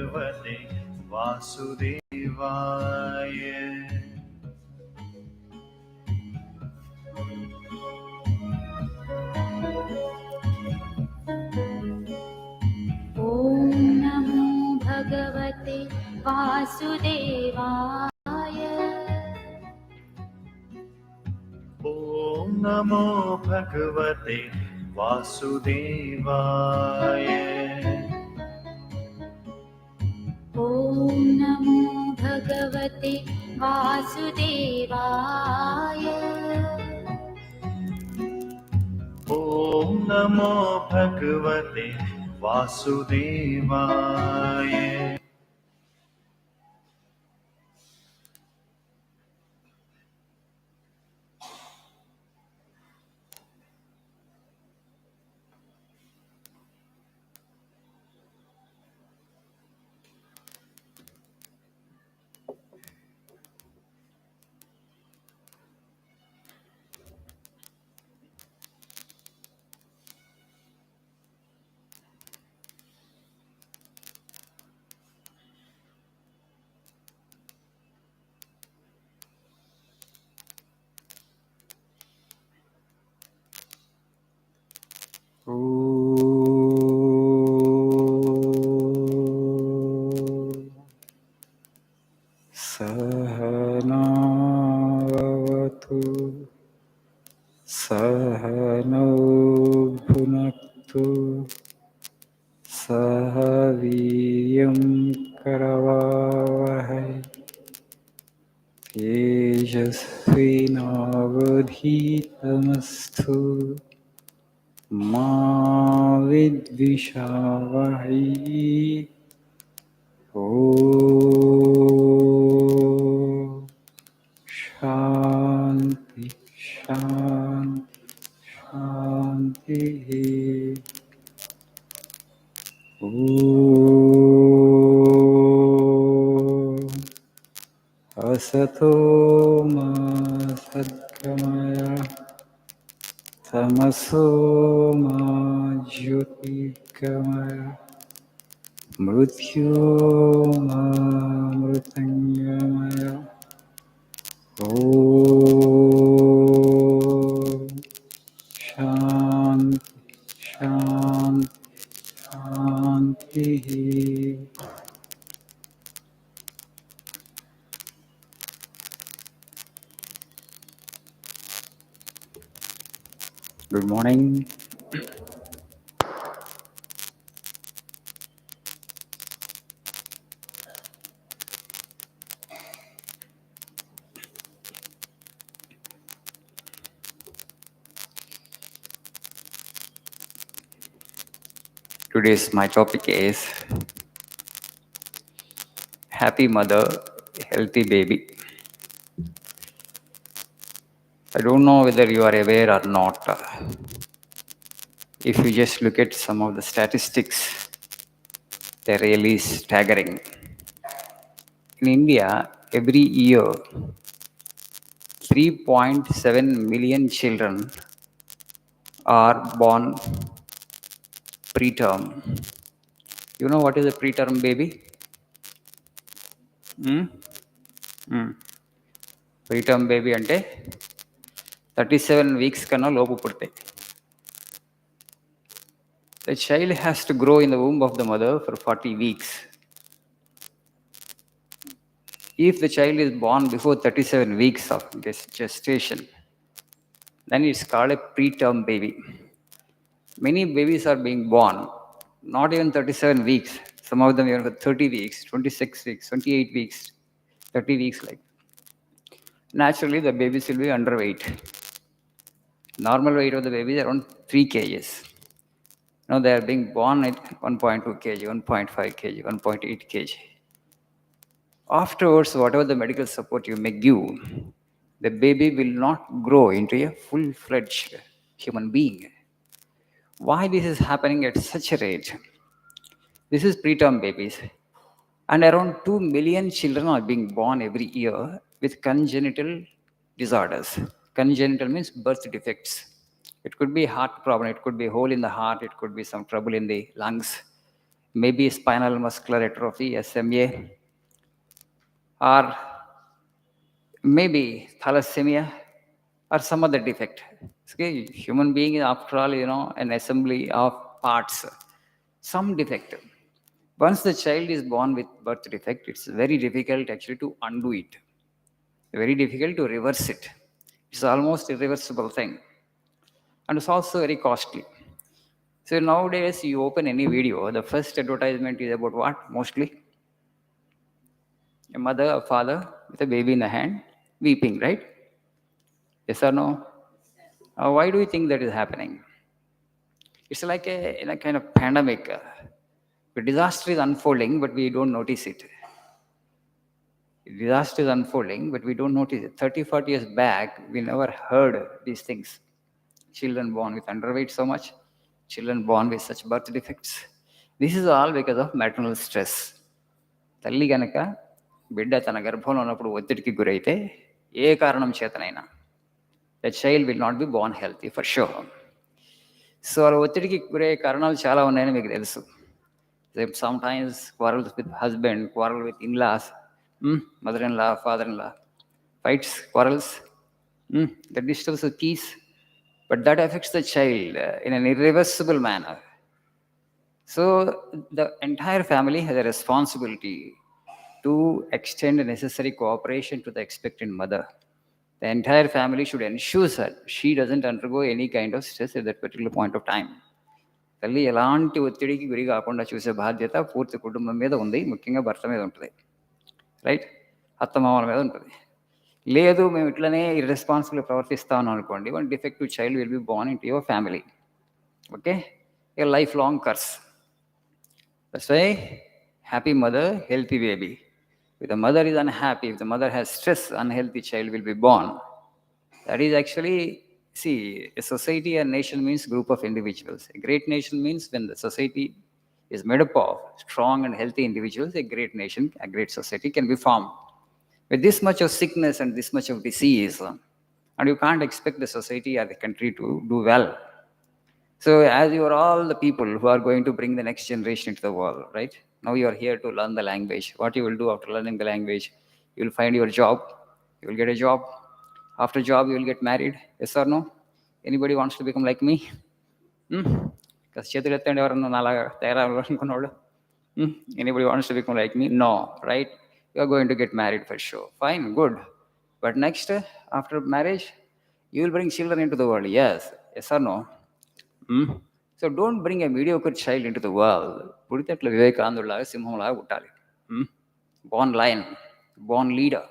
भगवते वासुदेवाय। ॐ नमो भगवते वासुदेवाय। ॐ नमो भगवते वासुदेवाय। ॐ नमो भगवते वासुदेवाय। ॐ नमो भगवते वासुदेवाय। सहनावतु सहनौ भुनक्तु सह वीर्यं करवावहै तेजस्विनावधीतमस्तु मा विद्विषावहै। ॐ शान्ति शान्ति शान्तिः। ॐ असतो मा सद्गमय तमसो मा ज्योतिर्गमय मृत्योर्मामृतङ्गमय। ॐ शान्ति शान्ति शान्तिः। Good morning. Today's my topic is happy mother, healthy baby. I don't know whether you are aware or not. If you just look at some of the statistics, they're really staggering. In India, every year, 3.7 million children are born preterm. You know what is a preterm baby? Preterm baby ante 37 weeks kana lopu putte. The child has to grow in the womb of the mother for 40 weeks. If the child is born before 37 weeks of gestation, then it's called a preterm baby. Many babies are being born not even 37 weeks. Some of them even for 30 weeks, 26 weeks, 28 weeks, 30 weeks like. Naturally, the babies will be underweight. Normal weight of the baby is around 3 kgs. Now they are being born at 1.2 kg, 1.5 kg, 1.8 kg. Afterwards, whatever the medical support you may give, the baby will not grow into a full-fledged human being. Why this is happening at such a rate? This is preterm babies. And around 2 million children are being born every year with congenital disorders. Congenital means birth defects. It could be heart problem, it could be a hole in the heart, it could be some trouble in the lungs, maybe spinal muscular atrophy, SMA, or maybe thalassemia, or some other defect. Okay, human being is after all, an assembly of parts, some defect. Once the child is born with birth defect, it's very difficult actually to undo it, very difficult to reverse it. It's almost irreversible thing, and it's also very costly. So nowadays, you open any video, the first advertisement is about what? Mostly a mother, a father with a baby in the hand, weeping, right? Yes or no? Why do you think that is happening? It's like a kind of pandemic. The disaster is unfolding, but we don't notice it. Disaster is unfolding, but we don't notice it. 30, 40 years back, we never heard these things. Children born with underweight so much, children born with such birth defects. This is all because of maternal stress. తల్లి గనక బిడ్డ తన గర్భంలో ఉన్నప్పుడు ఒత్తిడికి గురైతే ఏ కారణం చేతనైనా the child will not be born healthy for sure. So అలా ఒత్తిడికి గురయ్యే కారణాలు చాలా ఉన్నాయని మీకు తెలుసు. Sometimes quarrels with husband, quarrel with in-laws, mother-in-law, father-in-law, fights, quarrels, that disturbs the peace, but that affects the child in an irreversible manner. So the entire family has a responsibility to extend necessary cooperation to the expectant mother. The entire family should ensure that she doesn't undergo any kind of stress at that particular point of time. తల్లి ఎలాంటి ఒత్తిడికి గురి కాకుండా చూసే బాధ్యత పూర్తి కుటుంబం మీద ఉంది, ముఖ్యంగా భర్త మీద ఉంటుంది, రైట్? అత్తమామల మీద ఉంటుంది. లేదు మేము ఇట్లనే ఇర్రెస్పాన్సిబుల్ ప్రవర్తిస్తామని అనుకోండి, one defective child will be born in to your family. Okay, a life long curse. That's why happy mother, healthy baby. If the mother is unhappy, if the mother has stress, unhealthy child will be born. That is actually, see, a society or nation means group of individuals. A great nation means when the society is made up of strong and healthy individuals, a great nation, a great society can be formed. With this much of sickness and this much of disease, and you can't expect the society or the country to do well. So as you are all the people who are going to bring the next generation into the world, right? Now you are here to learn the language. What you will do after learning the language? You will find your job. You will get a job. After job, you will get married. Yes or no? Anybody wants to become like me? Anybody wants to become like me? No, right? You are going to get married for sure. Fine, good. But next, after marriage, you will bring children into the world. Yes. Yes or no? So don't bring a mediocre child into the world. పుడితేట్ల వివేకానందులాగా సింహంలాగా పుట్టాలి. Born lion, born leader.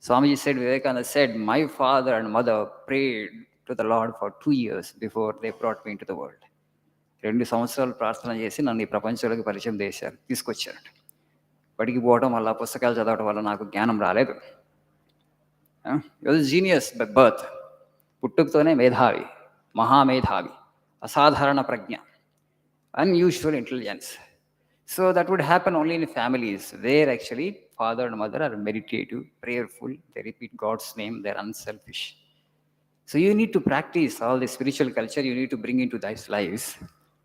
Swamiji said, Vivekananda said, my father and mother prayed to the Lord for 2 years before they brought me into the world. 2 సంవత్సరాలు ప్రార్థన చేసి నన్ను ఈ ప్రపంచంలోకి పరిచయం చేశారు, తీసుకొచ్చారు. బడికి పోవడం వల్ల, పుస్తకాలు చదవడం వల్ల నాకు జ్ఞానం రాలేదు. Genius by birth. పుట్టుకతోనే మేధావి, మహామేధావి, అసాధారణ ప్రజ్ఞ, unusual intelligence. So that would happen only in families where actually father and mother are meditative, prayerful, they repeat God's name, they're unselfish. So you need to practice all the spiritual culture, you need to bring into these lives,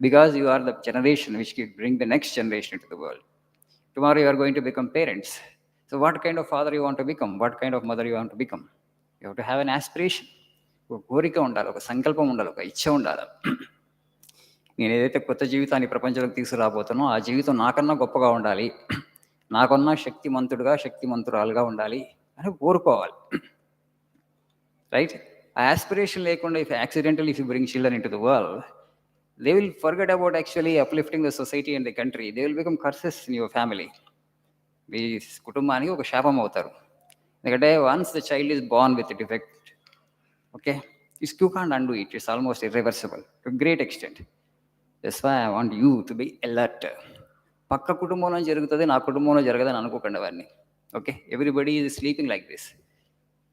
because you are the generation which can bring the next generation into the world. Tomorrow you are going to become parents. So what kind of father you want to become? What kind of mother you want to become? You have to have an aspiration. ఒక కోరిక ఉండాలి, ఒక సంకల్పం ఉండాలి, ఒక ఇచ్చ ఉండాలి. నేను ఏదైతే కొత్త జీవితాన్ని ప్రపంచంలోకి తీసుకురాబోతానో ఆ జీవితం నాకన్నా గొప్పగా ఉండాలి, నాకన్నా శక్తిమంతుడుగా, శక్తిమంతురాలుగా ఉండాలి అని కోరుకోవాలి, రైట్? ఆ ఆస్పిరేషన్ లేకుండా if accidental if you bring children in to the world, they will forget about actually uplifting the society and the country. They will become curses in your family. మీ కుటుంబానికి ఒక శాపం అవుతారు. ఎందుకంటే once the child is Born with defect, okay, you can't undo it. It's almost irreversible to a great extent. That's why I want you to be alert. పక్క కుటుంబంలో జరుగుతుంది, నా కుటుంబంలో జరగదని అనుకోకండి అవన్నీ. Okay, everybody is sleeping like this.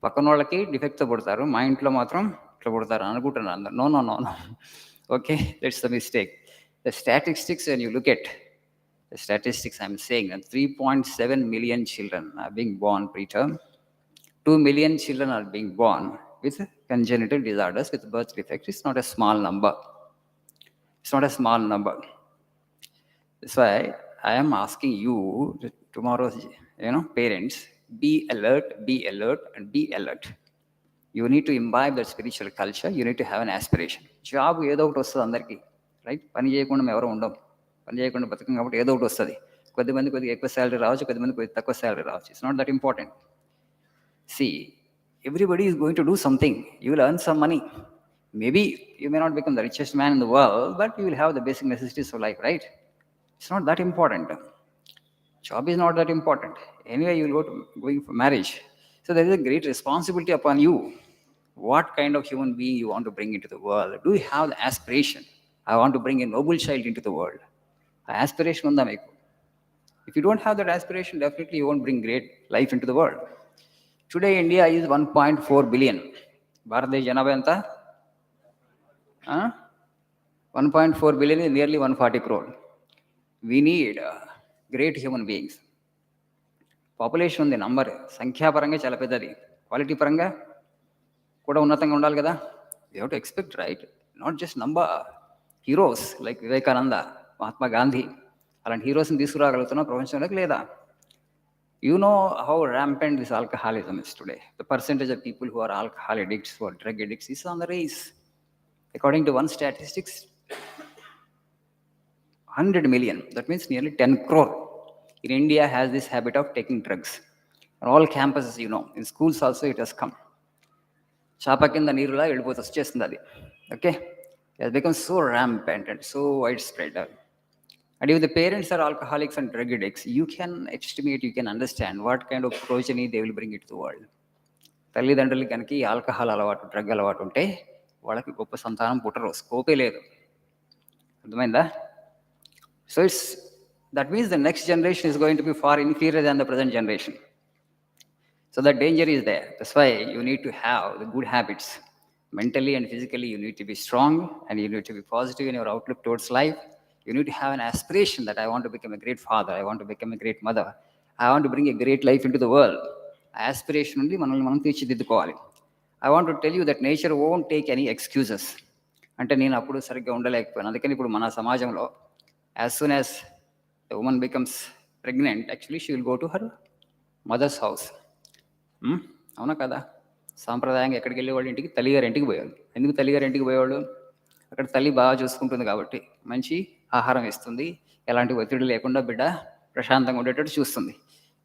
పక్కన వాళ్ళకి డిఫెక్ట్తో పుడతారు, మా ఇంట్లో మాత్రం ఇట్లా పుడతారు అనుకుంటున్నారు అందరు. No no no no. Okay, that's the mistake. The statistics, when you look at the statistics, I'm saying that 3.7 million children are being born preterm. 2 million children are being born with congenital disorders, with birth defects. It's not a small number. It's not a small number. That's why I am asking you, tomorrow's, parents, be alert, and be alert. You need to imbibe that spiritual culture. You need to have an aspiration. Job ఏదో ఒకటి వస్తుంది అందరికీ, right? పని చేయకుండా మేము ఎవరు ఉండం. పని చేయకుండా బతకం కాబట్టి ఏదో ఒకటి వస్తుంది. కొద్దిమంది కొద్దిగా ఎక్కువ శాలరీ రావచ్చు, కొద్దిమంది కొద్దిగా తక్కువ శాలరీ రావచ్చు. It's not that important. See, everybody is going to do something. You will earn some money. Maybe you may not become the richest man in the world, but you will have the basic necessities of life, right? It's not that important. Job is not that important. Anyway, you will going for marriage. So there is a great responsibility upon you. What kind of human being you want to bring into the world? Do you have the aspiration? I want to bring a noble child into the world. Aspiration unda meeku. If you don't have that aspiration, definitely you won't bring great life into the world. Today, India is 1.4 billion. Bharatdesh Janaba enta? 1.4 billion is nearly 140 crore. We need great human beings. Population ఉంది, number సంఖ్యాపరంగా చాలా పెద్దది, quality పరంగా కూడా ఉన్నతంగా ఉండాలి కదా. You have to expect, right? Not just number. Heroes like Vivekananda, Mahatma Gandhi, అలాంటి హీరోస్ని తీసుకురాగలుగుతున్నాం ప్రపంచంలోకి లేదా? You know how rampant this alcoholism is today. The percentage of people who are alcohol addicts, who are drug addicts, is on the rise. According to one statistics, 100 million, that means nearly 10 crore in India has this habit of taking drugs. On all campuses, in schools also it has come. Chapa kinda neerula elipothu vachesthundi adi. Okay? It has become so rampant and so widespread. And if the parents are alcoholics and drug addicts, you can estimate, you can understand what kind of progeny they will bring into the world. తల్లిదండ్రులకి కనుక ఈ alcohol అలవాటు, drug అలవాటు ఉంటే వాళ్ళకి గొప్ప సంతానం పుట్టరు, స్కోపే లేదు. అర్థమైందా? So that means the next generation is going to be far inferior than the present generation. So the danger is there. That's why you need to have the good habits. Mentally and physically, you need to be strong and you need to be positive in your outlook towards life. You need to have an aspiration that I want to become a great father, I want to become a great mother, I want to bring a great life into the world. Aspiration undi మనం తీర్చిదిద్దుకోవాలి. I want to tell you that nature won't take any excuses. అంటే నేను అప్పుడు సరిగ్గా ఉండలేకపోయాను, అందుకని ఇప్పుడు మన సమాజంలో as soon as the woman becomes pregnant, actually she will go to her mother's house. అవునా కదా? సాంప్రదాయంగా ఎక్కడికి వెళ్ళేవాళ్ళు? ఇంటికి, తల్లిగారి ఇంటికి పోయేవాళ్ళు. ఎందుకు తల్లిగారి ఇంటికి పోయేవాళ్ళు? అక్కడ తల్లి బాగా చూసుకుంటుంది కాబట్టి, మంచి ఆహారం ఇస్తుంది, ఎలాంటి ఒత్తిడి లేకుండా బిడ్డ ప్రశాంతంగా ఉండేటట్టు చూస్తుంది.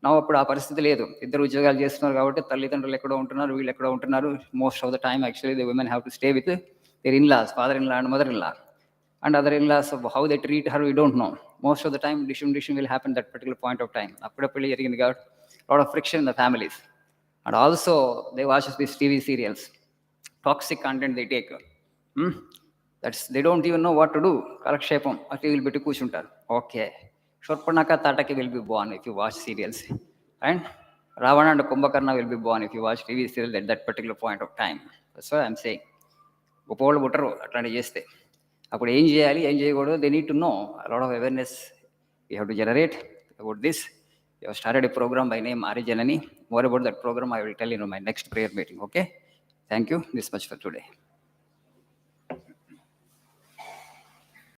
నా అప్పుడు ఆ పరిస్థితి లేదు. ఇద్దరు ఉద్యోగాలు చేస్తున్నారు కాబట్టి తల్లిదండ్రులు ఎక్కడో ఉంటున్నారు, వీళ్ళు ఎక్కడో ఉంటున్నారు. Most of the time actually the women have to stay with their in-laws, father in-law and mother in-law and other in-laws. How they treat her, we don't know. Most of the time, division will happen at that particular point of time. Appudu jarigindi got a lot of friction in the families. And also, they watch these TV serials. Toxic content they take. They don't even know what to do. Kalakshepam, ati will be to kuchuntaru. Okay. Shorpanaka Tataki will be born if you watch serials. And Ravana and Kumbhakarna will be born if you watch TV serials at that particular point of time. That's what I'm saying. Gopolu butteru atlante cheste. అప్పుడు ఏం చేయాలి, ఏం చేయకూడదు, they need to know. Lot of awareness you have to generate about this. You have started a program by name ఆరిజనని. More about that program I will tell in my next prayer meeting. Okay, thank you. This much for today.